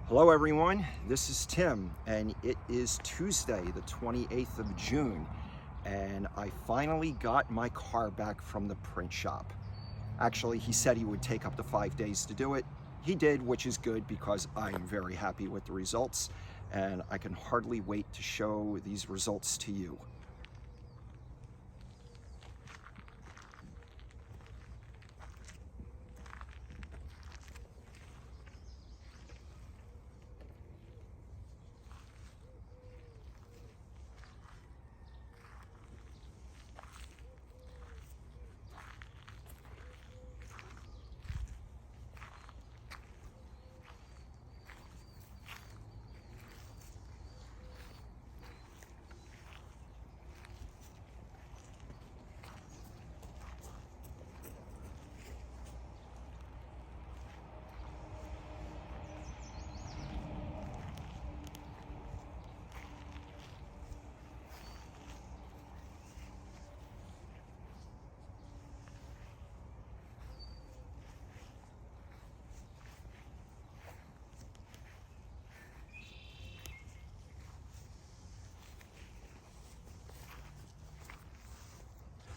Hello everyone, this is Tim, and it is Tuesday the 28th of June, and I finally got my car back from the print shop. Actually, he said he would take up to 5 days to do it. He did, which is good because I'm very happy with the results, and I can hardly wait to show these results to you.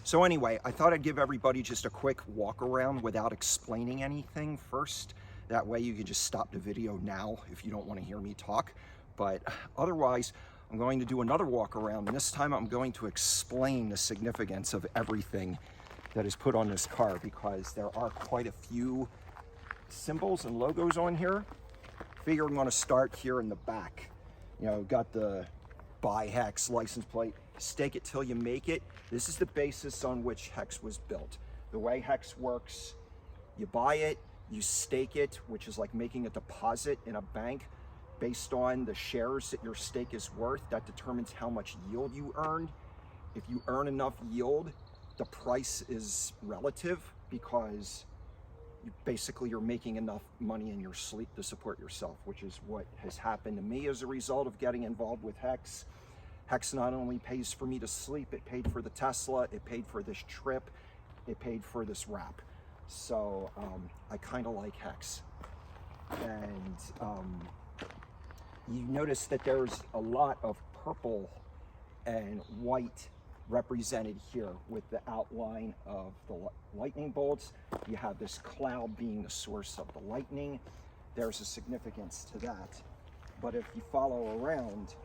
So anyway, I thought I'd give everybody just a quick walk around without explaining anything first. That way you can just stop the video now if you don't want to hear me talk. But otherwise, I'm going to do another walk around, and this time I'm going to explain the significance of everything that is put on this car, because there are quite a few symbols and logos on here. Figure I'm going to start here in the back. You know, got the Buy Hex license plate. Stake it till you make it. This is the basis on which Hex was built. The way Hex works, you buy it, you stake it, which is like making a deposit in a bank based on the shares that your stake is worth. That determines how much yield you earned. If you earn enough yield, the price is relative, because you're making enough money in your sleep to support yourself, which is what has happened to me as a result of getting involved with Hex. Hex not only pays for me to sleep, it paid for the Tesla, it paid for this trip, it paid for this wrap. So I kind of like Hex. And you notice that there's a lot of purple and white represented here with the outline of the lightning bolts. You have this cloud being the source of the lightning. There's a significance to that. But if you follow around,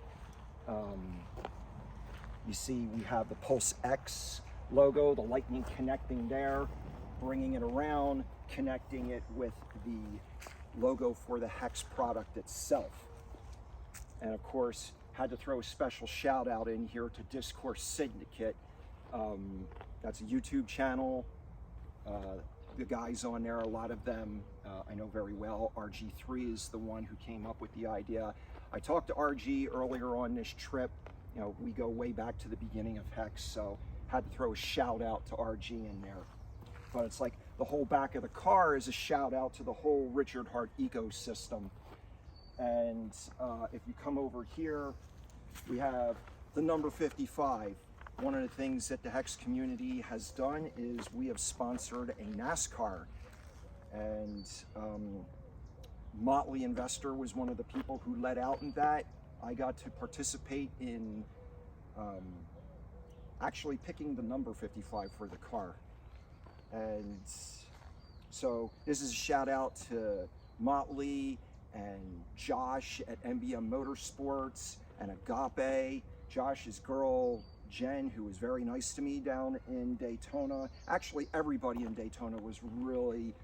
you see we have the Pulse X logo, the lightning connecting there, bringing it around, connecting it with the logo for the Hex product itself. And of course, had to throw a special shout out in here to Discourse Syndicate. That's a YouTube channel. The guys on there, a lot of them I know very well. RG3 is the one who came up with the idea. I talked to RG earlier on this trip. You know, we go way back to the beginning of Hex, so had to throw a shout out to RG in there. But it's like the whole back of the car is a shout out to the whole Richard Hart ecosystem. And if you come over here, we have the number 55. One of the things that the Hex community has done is we have sponsored a NASCAR, and Motley Investor was one of the people who led out in that. I got to participate in actually picking the number 55 for the car. And so this is a shout out to Motley and Josh at MBM Motorsports and Agape, Josh's girl Jen, who was very nice to me down in Daytona. Actually, everybody in Daytona was really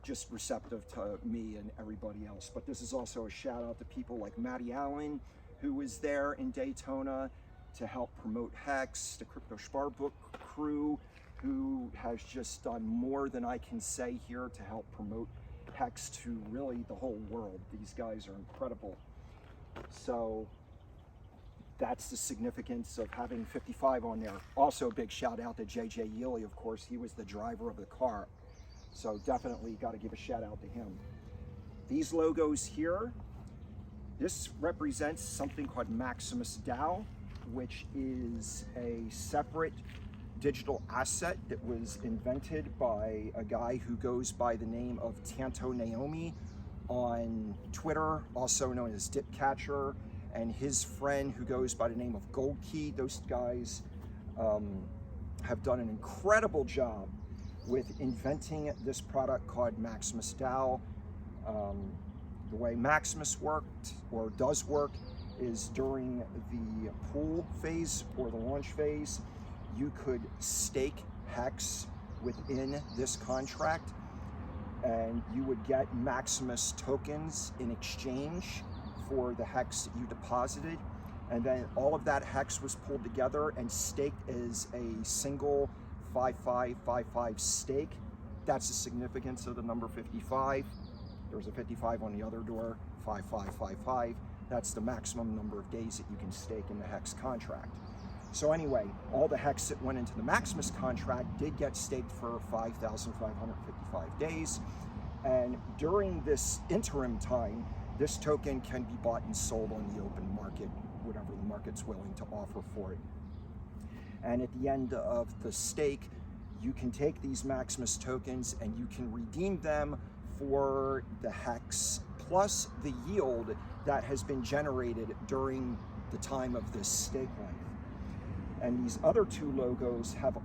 just receptive to me and everybody else. But this is also a shout out to people like Matty Allen, who was there in Daytona to help promote Hex, the Crypto Sparbook crew, who has just done more than I can say here to help promote Hex to really the whole world. These guys are incredible. So that's the significance of having 55 on there. Also, a big shout out to JJ Yealy, of course. He was the driver of the car. So definitely got to give a shout out to him. These logos here, this represents something called Maximus DAO, which is a separate digital asset that was invented by a guy who goes by the name of Tanto Naomi on Twitter, also known as Dipcatcher, and his friend who goes by the name of Gold Key. Those guys have done an incredible job with inventing this product called Maximus DAO. The way Maximus worked, or does work, is during the pool phase or the launch phase, you could stake Hex within this contract, and you would get Maximus tokens in exchange for the Hex that you deposited. And then all of that Hex was pulled together and staked as a single 5555 stake. That's the significance of the number 55. There's a 55 on the other door, 5555. That's the maximum number of days that you can stake in the Hex contract. So anyway, all the Hex that went into the Maximus contract did get staked for 5,555 days. And during this interim time, this token can be bought and sold on the open market, whatever the market's willing to offer for it. And at the end of the stake, you can take these Maximus tokens and you can redeem them for the Hex plus the yield that has been generated during the time of this stake length. And these other two logos have,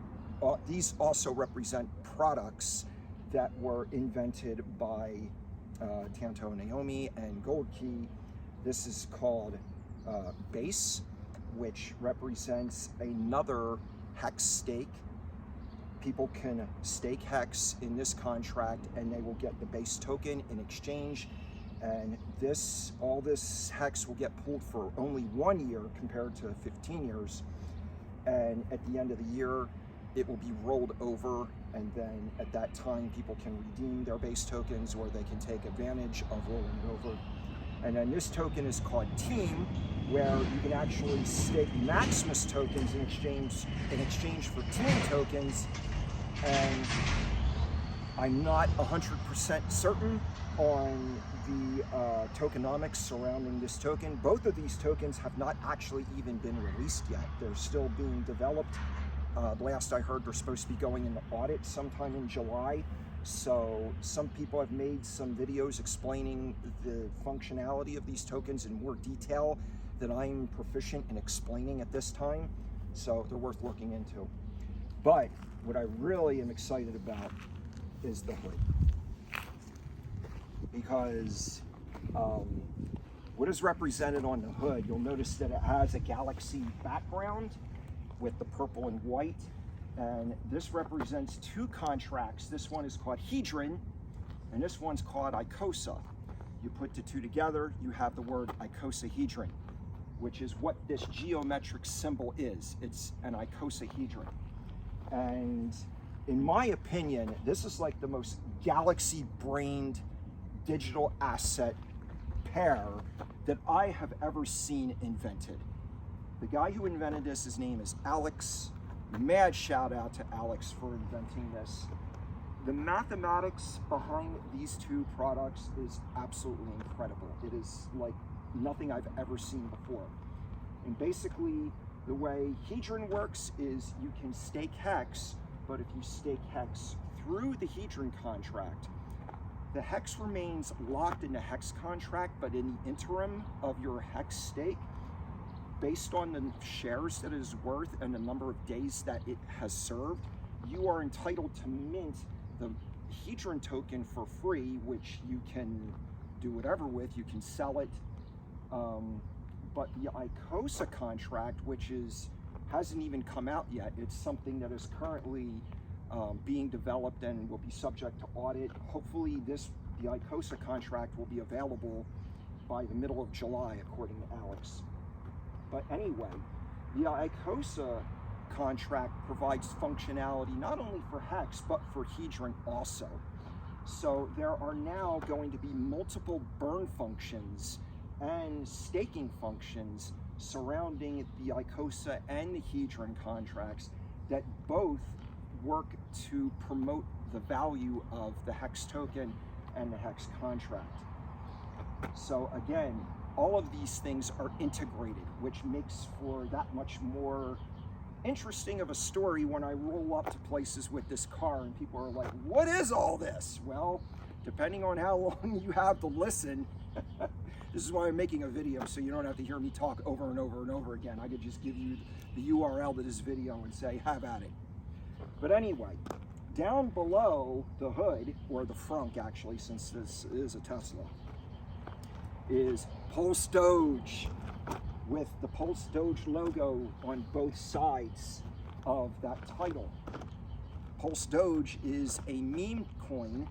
these also represent products that were invented by Tanto Naomi and Gold Key. This is called Base, which represents another Hex stake. People can stake Hex in this contract and they will get the Base token in exchange. And this, all this Hex will get pulled for only 1 year compared to 15 years. And at the end of the year, it will be rolled over, and then at that time, people can redeem their Base tokens or they can take advantage of rolling it over. And then this token is called Team, where you can actually stake Maximus tokens in exchange for Team tokens. And I'm not 100% certain on the tokenomics surrounding this token. Both of these tokens have not actually even been released yet. They're still being developed. Last I heard, they're supposed to be going into audit sometime in July. So some people have made some videos explaining the functionality of these tokens in more detail than I'm proficient in explaining at this time. So they're worth looking into. But what I really am excited about is the hood. Because what is represented on the hood, you'll notice that it has a galaxy background with the purple and white. And this represents two contracts. This one is called Hedron, and this one's called Icosa. You put the two together, you have the word icosahedron, which is what this geometric symbol is. It's an icosahedron. And in my opinion, this is like the most galaxy-brained digital asset pair that I have ever seen invented. The guy who invented this, his name is Alex. Mad shout out to Alex for inventing this. The mathematics behind these two products is absolutely incredible. It is like nothing I've ever seen before. And basically, the way Hedron works is you can stake Hex, but if you stake Hex through the Hedron contract, the Hex remains locked in the Hex contract, but in the interim of your Hex stake, based on the shares that it is worth and the number of days that it has served, you are entitled to mint the Hedron token for free, which you can do whatever with. You can sell it. But the Icosa contract, which hasn't even come out yet, it's something that is currently being developed and will be subject to audit. Hopefully the Icosa contract will be available by the middle of July, according to Alex. But anyway, the Icosa contract provides functionality not only for Hex, but for Hedron also. So there are now going to be multiple burn functions and staking functions surrounding the Icosa and the Hedron contracts that both work to promote the value of the Hex token and the Hex contract. So again, all of these things are integrated, which makes for that much more interesting of a story when I roll up to places with this car and people are like, what is all this? Well, depending on how long you have to listen. This is why I'm making a video, so you don't have to hear me talk over and over and over again. I could just give you the URL to this video and say, have at it. But anyway, down below the hood, or the frunk actually, since this is a Tesla, is Pulse Doge, with the Pulse Doge logo on both sides of that title. Pulse Doge is a meme coin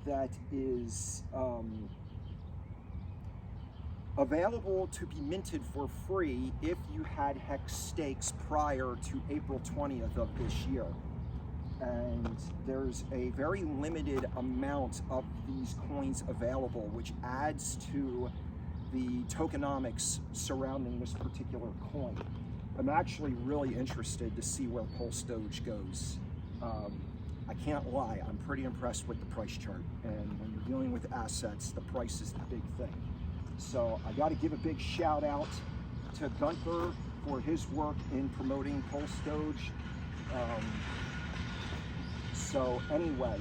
that is available to be minted for free if you had Hex stakes prior to April 20th of this year. And there's a very limited amount of these coins available, which adds to the tokenomics surrounding this particular coin. I'm actually really interested to see where Pulse Doge goes. I can't lie, I'm pretty impressed with the price chart. And when you're dealing with assets, the price is the big thing. So I got to give a big shout out to Gunther for his work in promoting Pulse Doge. So anyway,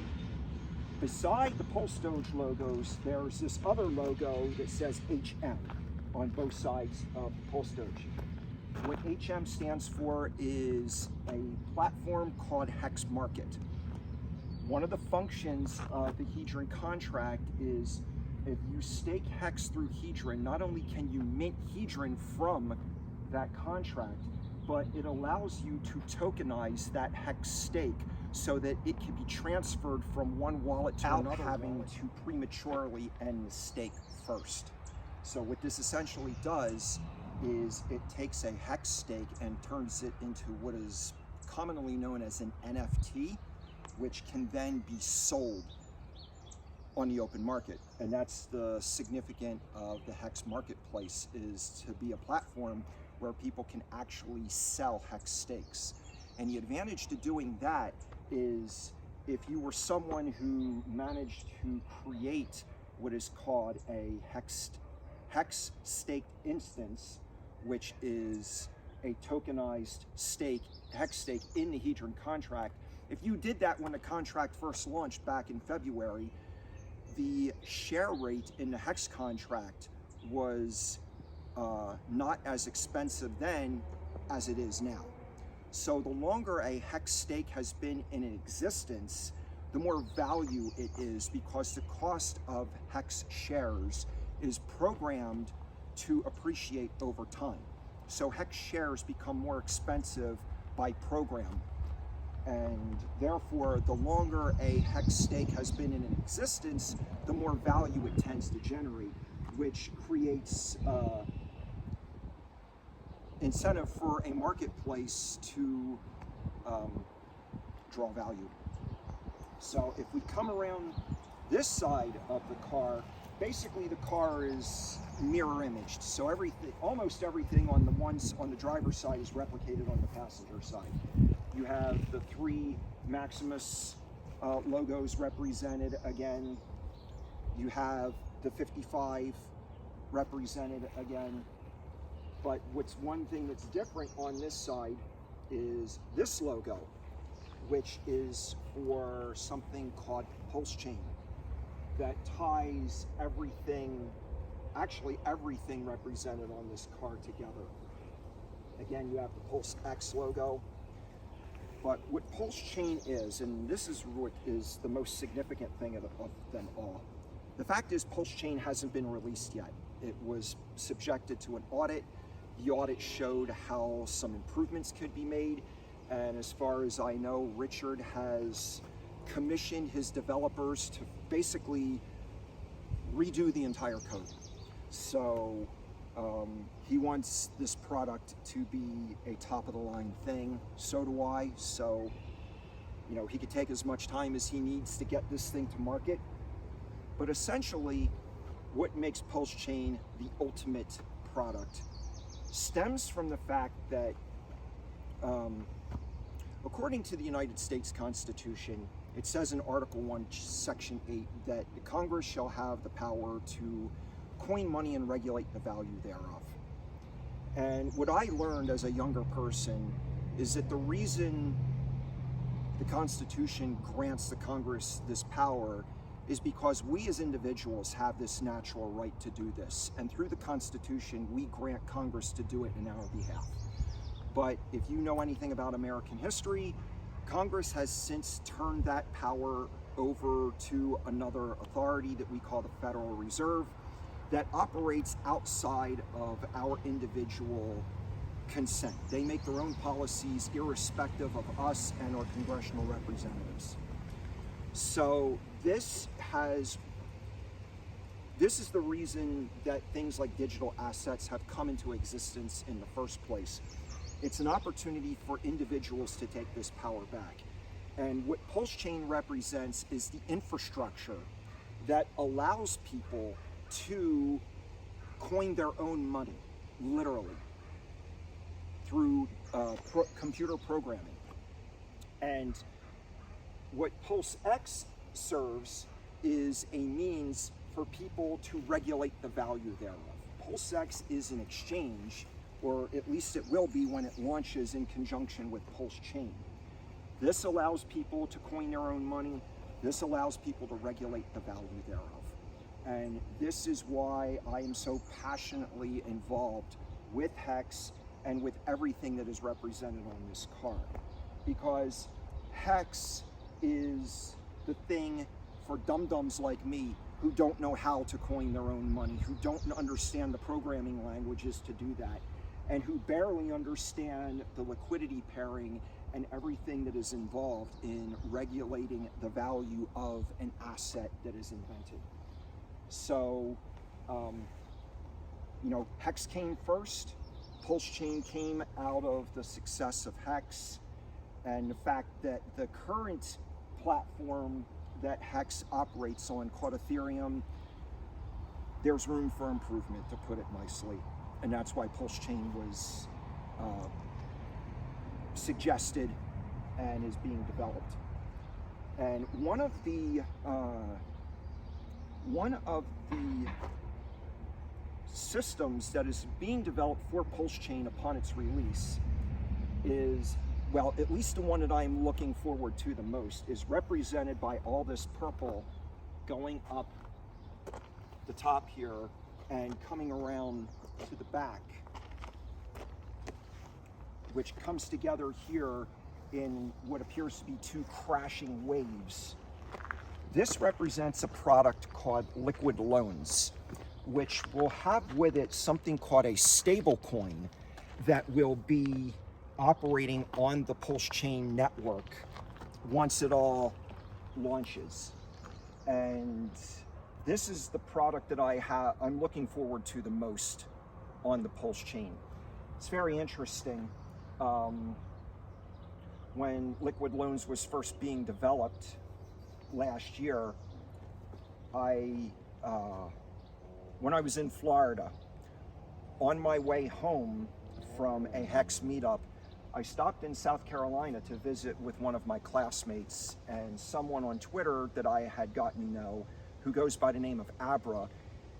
beside the Pulse Doge logos, there's this other logo that says HM on both sides of Pulse Doge. What HM stands for is a platform called Hex Market. One of the functions of the Hedron contract is if you stake Hex through Hedron, not only can you mint Hedron from that contract, but it allows you to tokenize that Hex stake so that it can be transferred from one wallet to another, having to prematurely end the stake first. So what this essentially does is it takes a Hex stake and turns it into what is commonly known as an NFT, which can then be sold on the open market. And that's the significance of the Hex marketplace, is to be a platform where people can actually sell Hex stakes. And the advantage to doing that is if you were someone who managed to create what is called a Hex staked instance, which is a tokenized stake, Hex stake in the Hedron contract. If you did that when the contract first launched back in February, the share rate in the Hex contract was not as expensive then as it is now. So the longer a Hex stake has been in existence, the more value it is, because the cost of Hex shares is programmed to appreciate over time. So Hex shares become more expensive by program. And therefore, the longer a Hex stake has been in existence, the more value it tends to generate, which creates incentive for a marketplace to draw value. So if we come around this side of the car, basically the car is mirror imaged. So everything, almost everything on the driver's side is replicated on the passenger side. You have the 3 Maximus logos represented again. You have the 55 represented again. But what's one thing that's different on this side is this logo, which is for something called Pulse Chain, that ties everything, actually everything represented on this car together. Again, you have the Pulse X logo. But what Pulse Chain is, and this is what is the most significant thing of them all, the fact is Pulse Chain hasn't been released yet. It was subjected to an audit. The audit showed how some improvements could be made, and as far as I know, Richard has commissioned his developers to basically redo the entire code. So he wants this product to be a top-of-the-line thing. So do I. So, you know, he could take as much time as he needs to get this thing to market. But essentially, what makes Pulse Chain the ultimate product stems from the fact that, according to the United States Constitution, it says in Article 1, Section 8, that the Congress shall have the power to coin money and regulate the value thereof. And what I learned as a younger person is that the reason the Constitution grants the Congress this power is because we as individuals have this natural right to do this. And through the Constitution, we grant Congress to do it in our behalf. But if you know anything about American history, Congress has since turned that power over to another authority that we call the Federal Reserve that operates outside of our individual consent. They make their own policies irrespective of us and our congressional representatives. So this is the reason that things like digital assets have come into existence in the first place. It's an opportunity for individuals to take this power back. And what Pulse Chain represents is the infrastructure that allows people to coin their own money, literally, through computer programming. And what Pulse X serves is a means for people to regulate the value thereof. Pulse X is an exchange, or at least it will be when it launches in conjunction with Pulse Chain. This allows people to coin their own money. This allows people to regulate the value thereof. And this is why I am so passionately involved with Hex and with everything that is represented on this card. Because Hex is the thing for dum-dums like me who don't know how to coin their own money, who don't understand the programming languages to do that, and who barely understand the liquidity pairing and everything that is involved in regulating the value of an asset that is invented. So, Hex came first. Pulse Chain came out of the success of Hex and the fact that the current platform that Hex operates on, called Ethereum, there's room for improvement, to put it nicely. And that's why Pulse Chain was suggested and is being developed. And one of the systems that is being developed for Pulse Chain upon its release is, well, at least the one that I'm looking forward to the most, is represented by all this purple going up the top here and coming around to the back, which comes together here in what appears to be two crashing waves. This represents a product called liquid loans, which will have with it something called a stable coin that will be operating on the Pulse Chain network once it all launches. And this is the product that I'm looking forward to the most on the Pulse Chain. It's very interesting. When Liquid Loans was first being developed last year, when I was in Florida, on my way home from a Hex meetup, I stopped in South Carolina to visit with one of my classmates and someone on Twitter that I had gotten to know who goes by the name of Abra.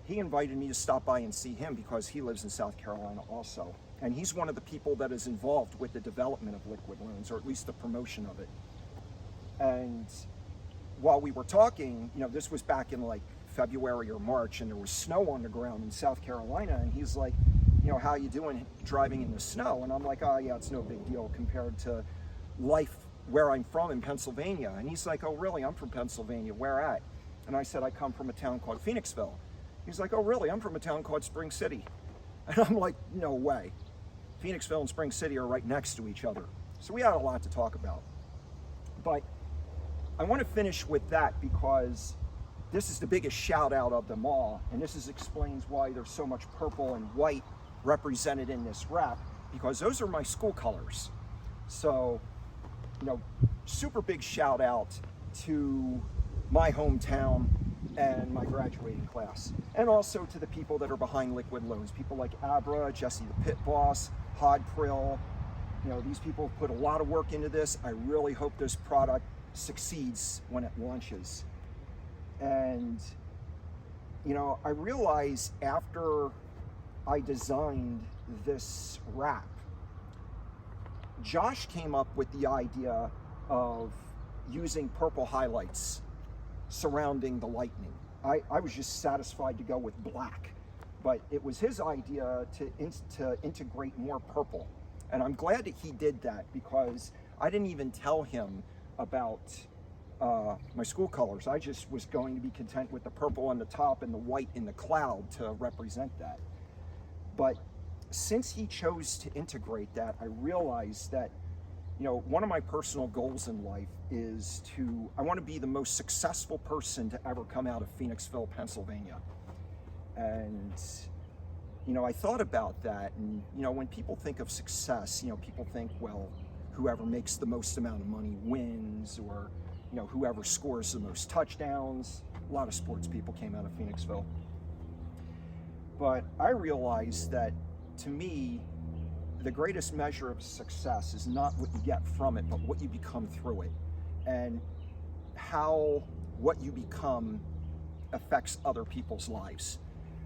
He invited me to stop by and see him because he lives in South Carolina also. And he's one of the people that is involved with the development of Liquid Loans, or at least the promotion of it. And while we were talking, this was back in like February or March, and there was snow on the ground in South Carolina, and he's like, how you doing driving in the snow? And I'm like, oh yeah, it's no big deal compared to life where I'm from in Pennsylvania. And he's like, oh really? I'm from Pennsylvania. Where at? And I said, I come from a town called Phoenixville. He's like, oh really? I'm from a town called Spring City. And I'm like, no way. Phoenixville and Spring City are right next to each other. So we had a lot to talk about. But I want to finish with that because this is the biggest shout out of them all. And this explains why there's so much purple and white represented in this wrap, because those are my school colors. So, super big shout out to my hometown and my graduating class. And also to the people that are behind Liquid Loans, people like Abra, Jesse the Pit Boss, Hod Prill. These people have put a lot of work into this. I really hope this product succeeds when it launches. And, I realized after I designed this wrap, Josh came up with the idea of using purple highlights. surrounding the lightning. I was just satisfied to go with black, but it was his idea to integrate more purple. And I'm glad that he did that, because I didn't even tell him about my school colors. I just was going to be content with the purple on the top and the white in the cloud to represent that. But since he chose to integrate that, I realized that, you know, one of my personal goals in life is I want to be the most successful person to ever come out of Phoenixville, Pennsylvania. And, you know, I thought about that, and, you know, when people think of success, you know, people think, well, whoever makes the most amount of money wins, or, you know, whoever scores the most touchdowns. A lot of sports people came out of Phoenixville. But I realized that, to me, the greatest measure of success is not what you get from it, but what you become through it, and how what you become affects other people's lives.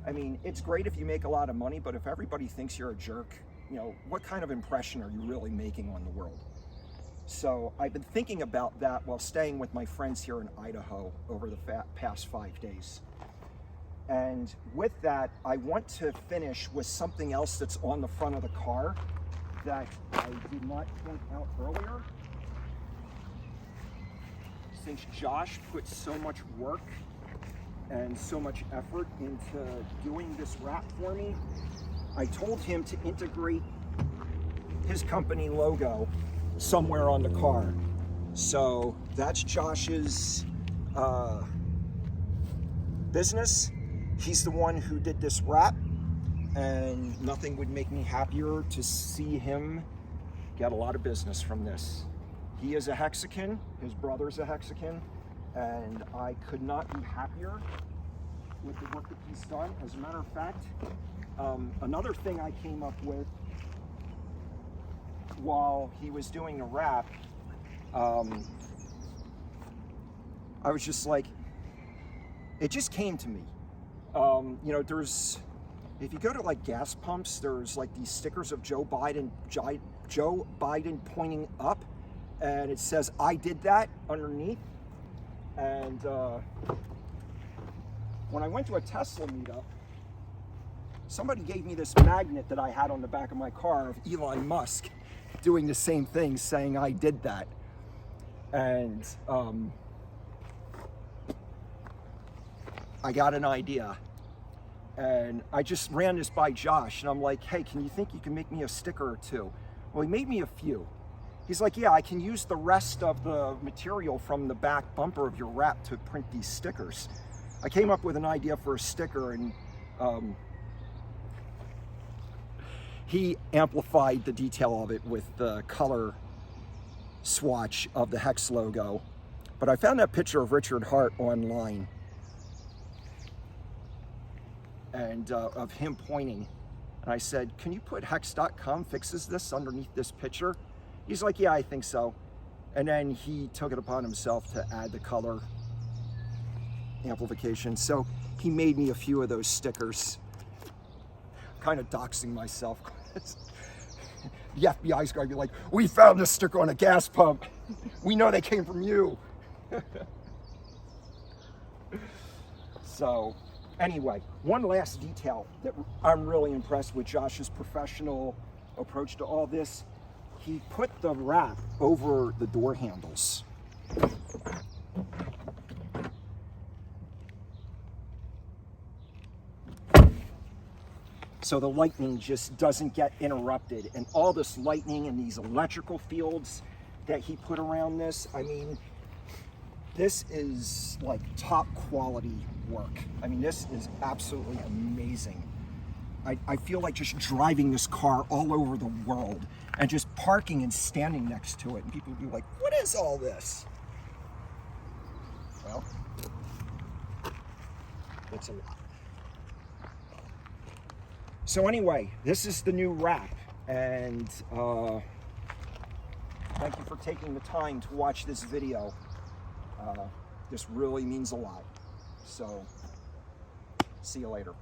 I mean, it's great if you make a lot of money, but if everybody thinks you're a jerk, you know, what kind of impression are you really making on the world? So I've been thinking about that while staying with my friends here in Idaho over the past 5 days. And with that, I want to finish with something else that's on the front of the car that I did not point out earlier. Since Josh put so much work and so much effort into doing this wrap for me, I told him to integrate his company logo somewhere on the car. So that's Josh's business. He's the one who did this wrap, and nothing would make me happier to see him get a lot of business from this. He is a Hexican, his brother's a Hexican, and I could not be happier with the work that he's done. As a matter of fact, another thing I came up with while he was doing the wrap, I was just like, it just came to me. You know, if you go to like gas pumps, there's like these stickers of Joe Biden pointing up, and it says, "I did that" underneath. And when I went to a Tesla meetup, somebody gave me this magnet that I had on the back of my car of Elon Musk doing the same thing, saying I did that. And I got an idea, and I just ran this by Josh, and I'm like, hey, can you think you can make me a sticker or two? Well, he made me a few. He's like, yeah, I can use the rest of the material from the back bumper of your wrap to print these stickers. I came up with an idea for a sticker, and he amplified the detail of it with the color swatch of the Hex logo. But I found that picture of Richard Hart online, and of him pointing. And I said, can you put hex.com fixes this underneath this picture? He's like, yeah, I think so. And then he took it upon himself to add the color amplification. So he made me a few of those stickers. Kind of doxing myself. The FBI's going to be like, we found this sticker on a gas pump. We know they came from you. So anyway, one last detail that I'm really impressed with Josh's professional approach to all this. He put the wrap over the door handles. So the lightning just doesn't get interrupted. And all this lightning and these electrical fields that he put around this, I mean, this is like top quality work. I mean, this is absolutely amazing. I feel like just driving this car all over the world and just parking and standing next to it. And people would be like, what is all this? Well, it's a lot. So anyway, this is the new wrap, and thank you for taking the time to watch this video. This really means a lot. So, see you later.